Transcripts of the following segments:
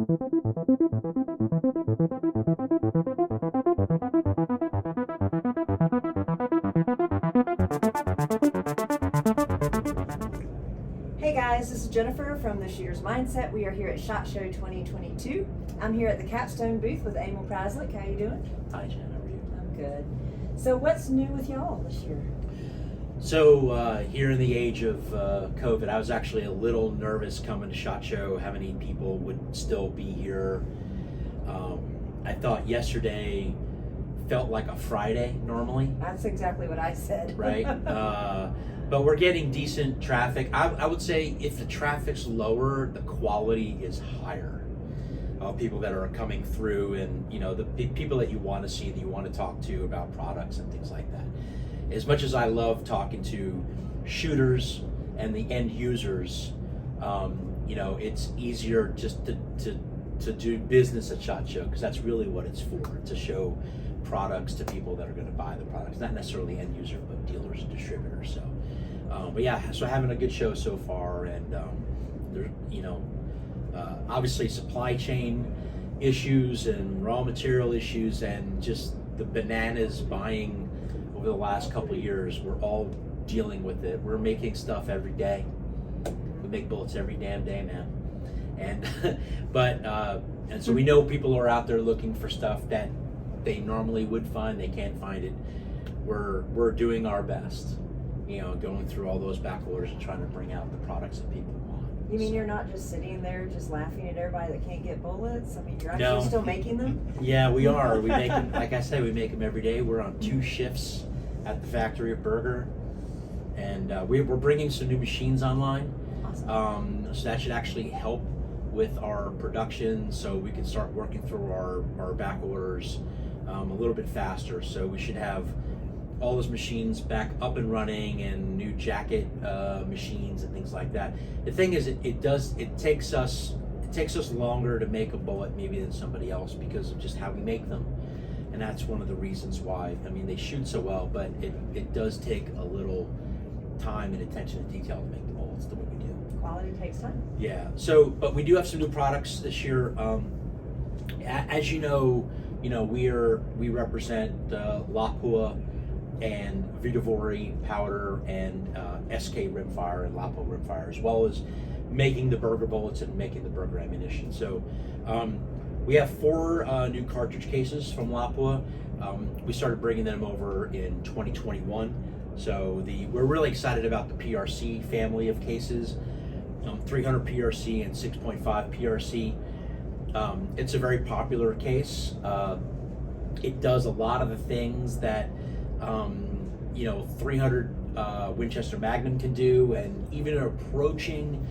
Hey guys, this is Jennifer from the Shooter's Mindset. We are here at SHOT Show 2022. I'm here at the Capstone booth with Emil Praslick. How you doing? Hi Jen, how are you? I'm good. So what's new with y'all this year? So here in the age of COVID, I was actually a little nervous coming to SHOT Show, how many people would still be here. I thought yesterday felt like a Friday normally. That's exactly what I said. Right? But we're getting decent traffic. I would say if the traffic's lower, the quality is higher. People that are coming through, and the people that you want to see, that you want to talk to about products and things like that. As much as I love talking to shooters and the end users, it's easier just to do business at SHOT Show, because that's really what it's for, to show products to people that are going to buy the products, not necessarily end user, but dealers and distributors. So, so having a good show so far, and there's, obviously supply chain issues and raw material issues, and just the bananas buying over the last couple of years. We're all dealing with it. We're making stuff every day. We make bullets every damn day, man. And and so we know people are out there looking for stuff that they normally would find. They can't find it. We're doing our best, going through all those back orders and trying to bring out the products that people want. You mean you're not just sitting there just laughing at everybody that can't get bullets? I mean, you're actually still making them? Yeah, we are. We make them, like I said, we make them every day. We're on 2 shifts at the factory at Berger, and we're bringing some new machines online. Awesome. So that should actually help with our production, so we can start working through our back orders a little bit faster. So we should have all those machines back up and running, and new jacket machines and things like that. The thing is, it takes us longer to make a bullet maybe than somebody else, because of just how we make them. And that's one of the reasons why. I mean, they shoot so well, but it does take a little time and attention to detail to make the bullets the way we do. Quality takes time. Yeah. So, but we do have some new products this year. As you know, we represent Lapua and VihtaVuori powder, and SK rimfire and Lapua rimfire, as well as making the Berger bullets and making the Berger ammunition. So we have 4 new cartridge cases from Lapua. We started bringing them over in 2021. So we're really excited about the PRC family of cases, 300 PRC and 6.5 PRC. It's a very popular case. It does a lot of the things that 300 Winchester Magnum can do, and even approaching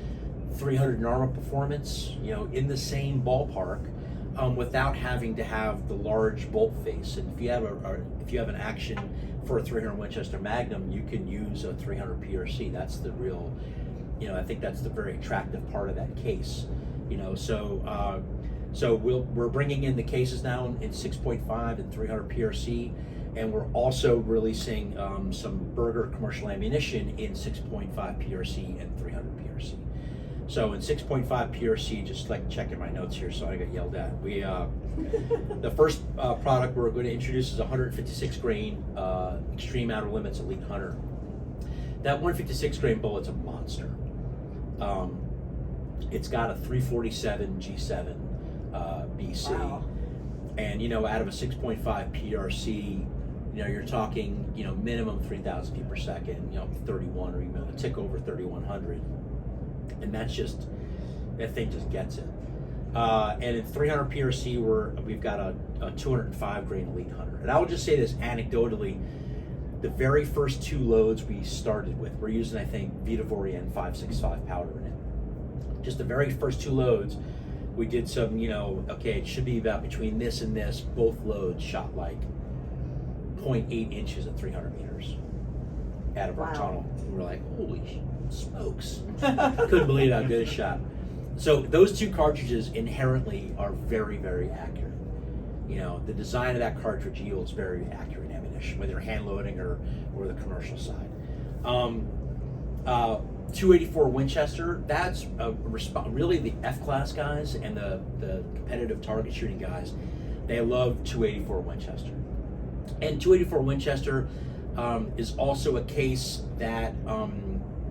300 Norma performance, in the same ballpark, without having to have the large bolt face. And if you have an action for a 300 Winchester Magnum, you can use a 300 PRC. That's the real, I think that's the very attractive part of that case. So we're bringing in the cases now in 6.5 and 300 PRC, and we're also releasing some Berger commercial ammunition in 6.5 PRC and 300 PRC. So in 6.5 PRC, just like checking my notes here, so I got yelled at. We the first product we're going to introduce is a 156 grain Extreme Outer Limits Elite Hunter. That 156 grain bullet's a monster. It's got a 347 G7 BC. Wow. And out of a 6.5 PRC, you're talking minimum 3,000 feet per second, 31 or even a tick over 3,100, and that thing just gets it. And in 300 PRC, we've got a 205 grain Elite Hunter. And I would just say this anecdotally: the very first 2 loads we started with, we're using, I think, VihtaVuori and 565 powder in it. Just the very first 2 loads, we did some, okay, it should be about between this and this. Both loads shot like 0.8 inches at 300 meters out of our tunnel. We were like, holy smokes. Couldn't believe how good it shot. So those 2 cartridges inherently are very, very accurate. The design of that cartridge yields very accurate ammunition, whether you're hand loading or the commercial side. 284 Winchester, that's really the F-class guys and the competitive target shooting guys, they love 284 Winchester. And 284 Winchester is also a case that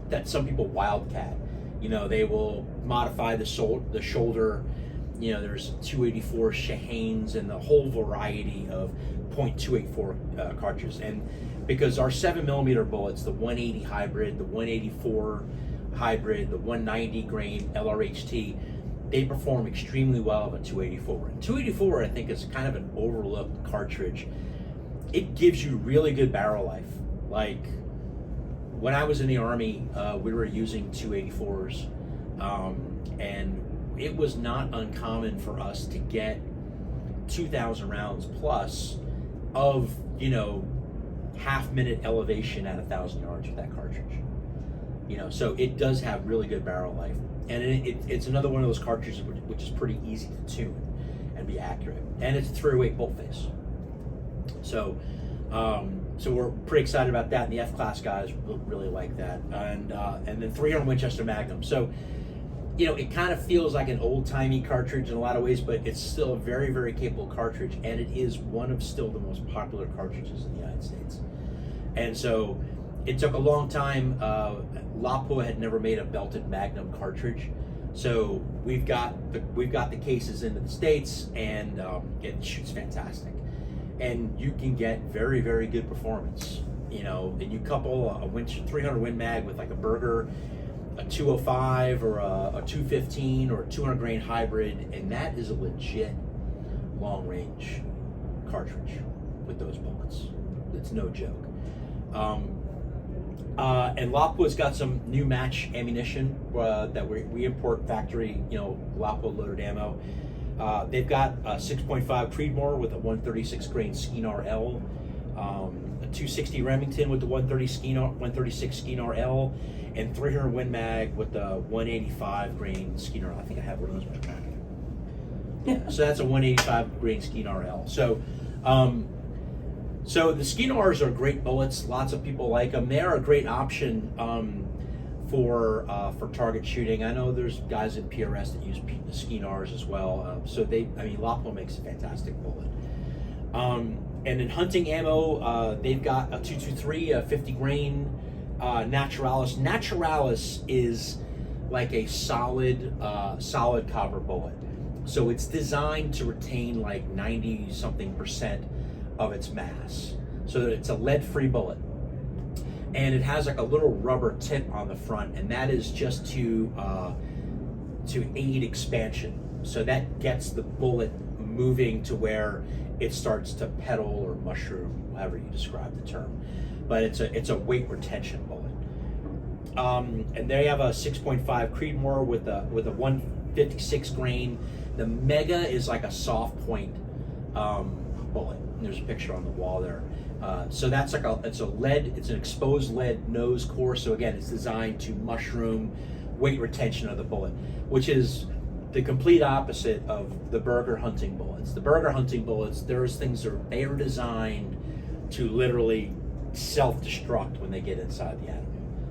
that some people wildcat. They will modify the shoulder. There's 284 Shahanes and the whole variety of .284 cartridges. And because our 7mm bullets, the 180 hybrid, the 184 hybrid, the 190 grain LRHT, they perform extremely well of a 284. And 284, I think, is kind of an overlooked cartridge. It gives you really good barrel life. Like when I was in the Army, we were using 284s, and it was not uncommon for us to get 2,000 rounds plus of, half-minute elevation at 1,000 yards with that cartridge. So it does have really good barrel life. And it's another one of those cartridges which is pretty easy to tune and be accurate. And it's a 308 bolt face. So we're pretty excited about that, and the F-class guys really like that. And then 300 Winchester Magnum. So, it kind of feels like an old-timey cartridge in a lot of ways, but it's still a very, very capable cartridge, and it is one of still the most popular cartridges in the United States. And so it took a long time. Lapua had never made a belted Magnum cartridge, so we've got the cases into the States, and it shoots fantastic. And you can get very, very good performance, and you couple a 300 Win Mag with like a Berger, a 205 or a 215 or a 200 grain hybrid, and that is a legit long range cartridge with those bullets. It's no joke. And Lapua's got some new match ammunition that we import factory, Lapua loaded ammo. They've got a 6.5 Creedmoor with a 136 grain Skenar L, a 260 Remington with the 136 Skenar L, and 300 Win Mag with the 185 grain Skenar. I think I have one of those. Yeah, so that's a 185 grain Skenar L. So the Skenars are great bullets. Lots of people like them. They are a great option for target shooting. I know there's guys at PRS that use the Skenars as well. Lapua makes a fantastic bullet. And in hunting ammo, they've got a 223, a 50 grain Naturalis. Naturalis is like a solid copper bullet. So it's designed to retain like 90-something% of its mass. So that it's a lead-free bullet. And it has like a little rubber tip on the front, and that is just to aid expansion. So that gets the bullet moving to where it starts to pedal or mushroom, however you describe the term. But it's a weight retention bullet. And they have a 6.5 Creedmoor with a 156 grain. The Mega is like a soft point bullet. And there's a picture on the wall there. So that's like it's an exposed lead nose core. So again, it's designed to mushroom weight retention of the bullet, which is the complete opposite of the Berger hunting bullets. The Berger hunting bullets, they are designed to literally self-destruct when they get inside the animal,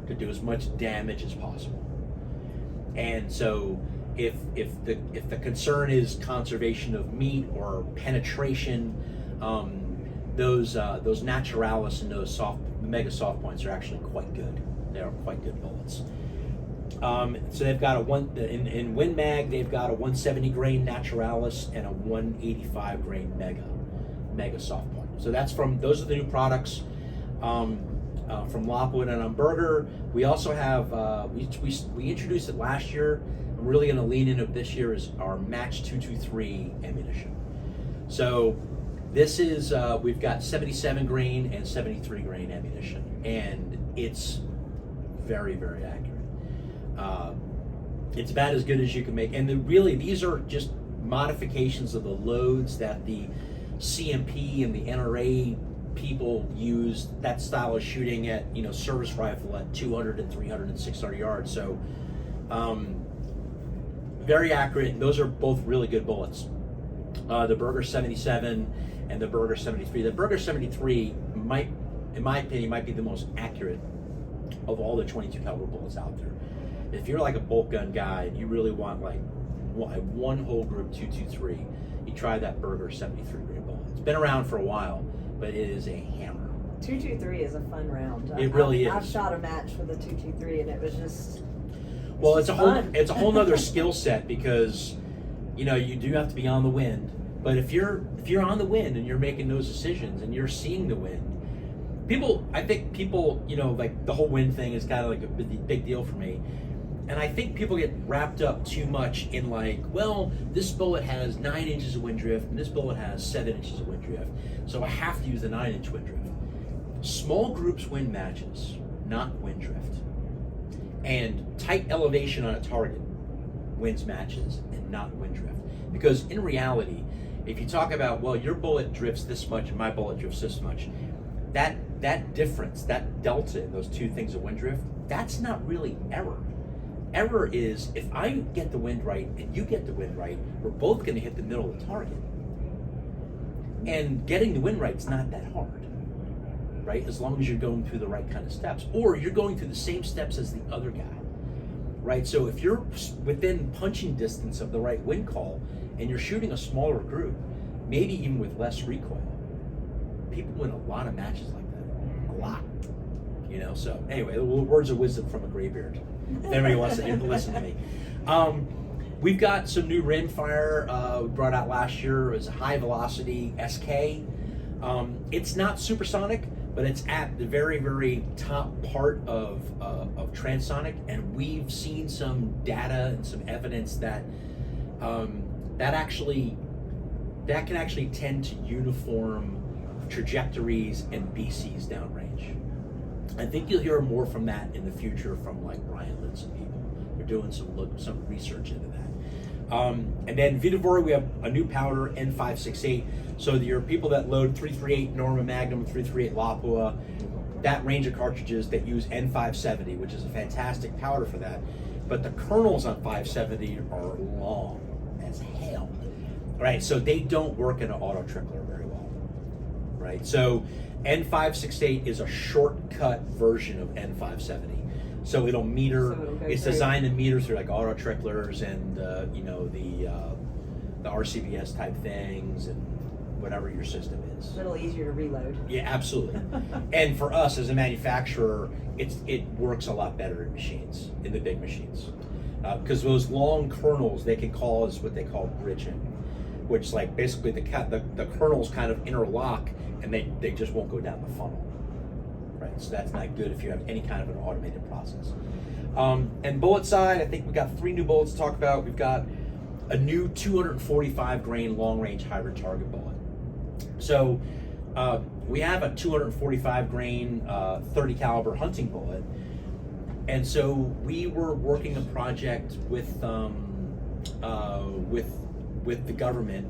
to do as much damage as possible. And so if the concern is conservation of meat or penetration, those Naturalis and those mega soft points are actually quite good. They are quite good bullets. So they've got in Win Mag, they've got a 170 grain Naturalis and a 185 grain mega soft point. So those are the new products from Lapua and on Berger. We also have we introduced it last year. I'm really going to lean into this year is our Match 223 ammunition. So this is we've got 77 grain and 73 grain ammunition, and it's very, very accurate. It's about as good as you can make, and these are just modifications of the loads that the CMP and the NRA people use. That style of shooting at service rifle at 200 and 300 and 600 yards. So very accurate, and those are both really good bullets. The Berger 77 and the Berger 73. The Berger 73 in my opinion, might be the most accurate of all the 22 caliber bullets out there. If you're like a bolt gun guy and you really want like one whole group 223, you try that Berger 73 grain bullet. It's been around for a while, but it is a hammer. 223 is a fun round. It really is. I've shot a match with a 223 and it was just. Well, it's a whole nother skill set, because you know you do have to be on the wind. But if you're on the wind and you're making those decisions and you're seeing the wind, I think people, you know, like the whole wind thing is kind of like a big deal for me. And I think people get wrapped up too much in like, well, this bullet has 9 inches of wind drift and this bullet has 7 inches of wind drift, so I have to use the 9-inch wind drift. Small groups win matches, not wind drift. And tight elevation on a target wins matches and not wind drift. Because in reality, if you talk about, well, your bullet drifts this much and my bullet drifts this much, that difference, that delta in those two things of wind drift, that's not really error. Error is if I get the wind right and you get the wind right, we're both going to hit the middle of the target. And getting the wind right is not that hard, right? As long as you're going through the right kind of steps, or you're going through the same steps as the other guy, right? So if you're within punching distance of the right wind call and you're shooting a smaller group, maybe even with less recoil, people win a lot of matches like that. A lot. You know, so anyway, words of wisdom from a graybeard. If anybody wants to listen to me. We've got some new rimfire we brought out last year. It was a high velocity SK. It's not supersonic, but it's at the very, very top part of transonic, and we've seen some data and some evidence that that can actually tend to uniform trajectories and BCs downrange. I think you'll hear more from that in the future from like Brian Litz and people. They're doing some research into that. And then VihtaVuori, we have a new powder, N568. So your people that load 338 Norma Magnum, 338 Lapua, that range of cartridges that use N570, which is a fantastic powder for that. But the kernels on 570 are long as hell, right? So they don't work in an auto trickler very well, right? So N568 is a shortcut version of N570. So it'll meter, it's designed to meter through like auto tricklers and you know, the RCBS type things and whatever your system is. A little easier to reload. Yeah, absolutely. And for us as a manufacturer, it works a lot better in machines, in the big machines. Because those long kernels, they can cause what they call bridging, which like basically the kernels kind of interlock and they just won't go down the funnel, right? So that's not good if you have any kind of an automated process. And bullet side, I think we got 3 new bullets to talk about. We've got a new 245 grain long range hybrid target bullet. So we have a 245 grain 30 caliber hunting bullet, and so we were working a project with the government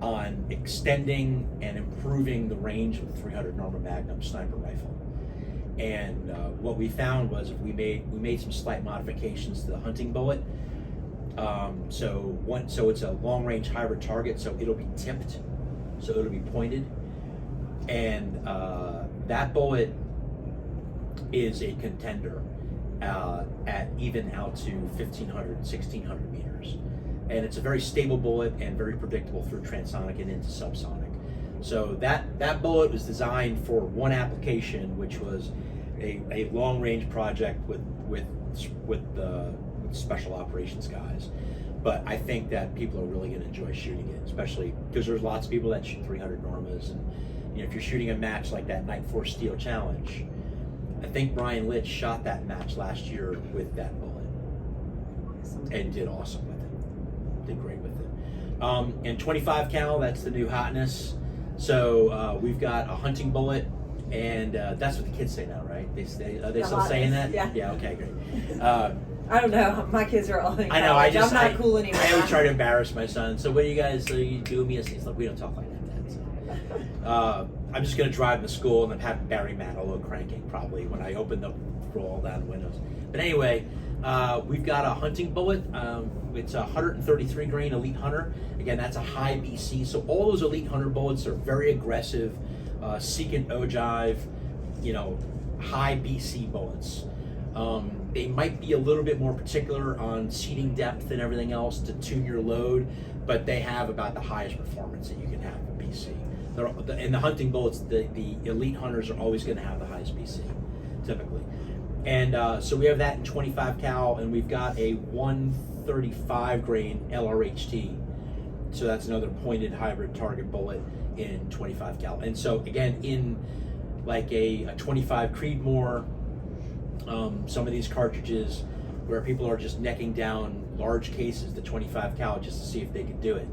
on extending and improving the range of the 300 Norma Magnum sniper rifle. And what we found was we made some slight modifications to the hunting bullet. So it's a long range hybrid target, so it'll be tipped, so it'll be pointed, and that bullet is a contender at even out to 1,500, 1,600 meters. And it's a very stable bullet and very predictable through transonic and into subsonic. So that bullet was designed for one application, which was a long range project with the special operations guys. But I think that people are really going to enjoy shooting it, especially because there's lots of people that shoot 300 Normas, and you know, if you're shooting a match like that Night Force Steel Challenge, I think Brian Litz shot that match last year with that bullet and did awesome with it. Did great with it. And 25 cal, that's the new hotness. So we've got a hunting bullet, and that's what the kids say now, right? Are they still saying that? Yeah. Yeah. Okay. Great. I don't know. My kids are all in college. I know. I'm not cool anymore. I always try to embarrass my son. So what do you guys? So you do me? He's like, we don't talk like that. So, I'm just gonna drive to school and then have Barry Manilow cranking probably when I open the roll down the windows. But anyway, we've got a hunting bullet. It's a 133 grain Elite Hunter. Again, that's a high BC. So all those Elite Hunter bullets are very aggressive, seek and ogive, you know, high BC bullets. They might be a little bit more particular on seating depth and everything else to tune your load, but they have about the highest performance that you can have with BC. In the hunting bullets, the elite hunters are always going to have the highest BC, typically. And so we have that in 25 cal, and we've got a 135 grain LRHT. So that's another pointed hybrid target bullet in 25 cal. And so again, in like a 25 Creedmoor, some of these cartridges where people are just necking down large cases to 25 cal just to see if they can do it.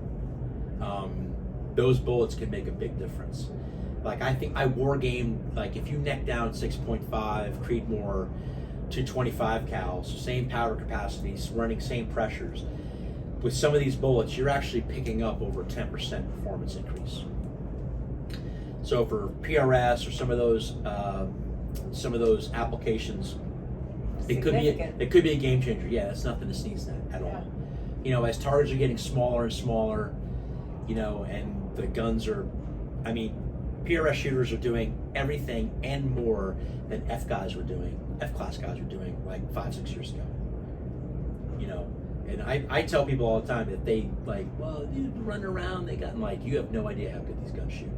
Those bullets can make a big difference. Like I think I war game, like if you neck down 6.5 Creedmoor to 25 cal, so same powder capacities, running same pressures, with some of these bullets, you're actually picking up over 10% performance increase. So for PRS or some of those applications, it could be a game changer. Yeah, that's nothing to sneeze at all. You know, as targets are getting smaller and smaller, you know, and the guns are, I mean, PRS shooters are doing everything and more than F class guys were doing like 5-6 years ago. You know, and I tell people all the time that they like, well, you run around, they got like, you have no idea how good these guns shoot.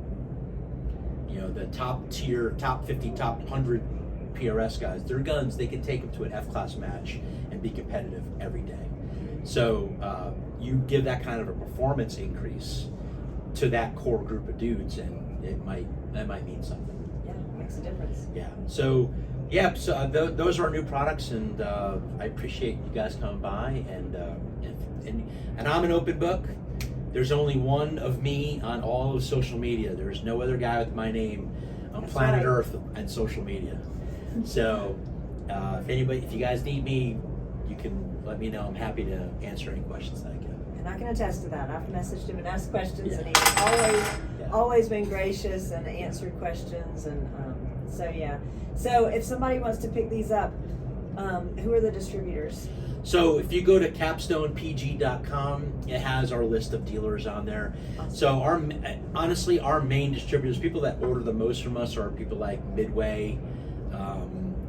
You know, the top tier, top 50, top 100 PRS guys, their guns, they can take them to an F class match and be competitive every day. So you give that kind of a performance increase to that core group of dudes, and that might mean something. Yeah, it makes a difference. Yeah. So yeah, so those are our new products, and I appreciate you guys coming by, and I'm an open book. There's only one of me on all of social media. There's no other guy with my name on planet Earth and social media. So if you guys need me, you can let me know. I'm happy to answer any questions that I get. And I can attest to that. I've messaged him and asked questions, and he's always been gracious and answered questions, and so yeah. So if somebody wants to pick these up, who are the distributors? So if you go to capstonepg.com, it has our list of dealers on there. Awesome. So honestly, our main distributors, people that order the most from us, are people like Midway,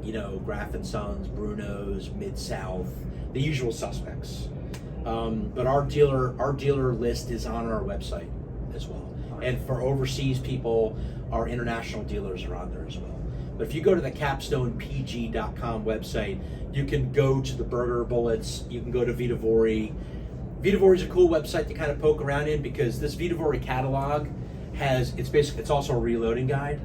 you know, Graff & Sons, Bruno's, Mid-South, the usual suspects. But our dealer list is on our website as well. And for overseas people, our international dealers are on there as well. But if you go to the capstonepg.com website, you can go to the Berger bullets, you can go to VihtaVuori. VihtaVuori is a cool website to kind of poke around in, because this VihtaVuori catalog it's also a reloading guide.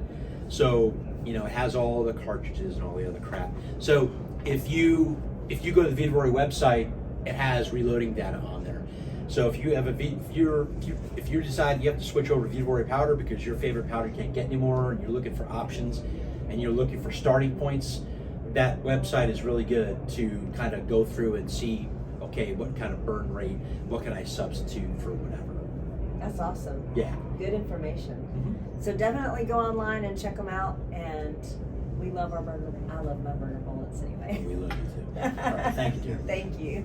So, you know, it has all the cartridges and all the other crap. So if you go to the VihtaVuori website, it has reloading data on there. So if you have if you decide you have to switch over to VihtaVuori powder because your favorite powder you can't get anymore, and you're looking for options and you're looking for starting points, that website is really good to kind of go through and see, okay, what kind of burn rate, what can I substitute for whatever. That's awesome. Yeah. Good information. Mm-hmm. So definitely go online and check them out, and we love our Berger. I love my Berger bullets anyway. We love you too. All right, thank you, dear. Thank you.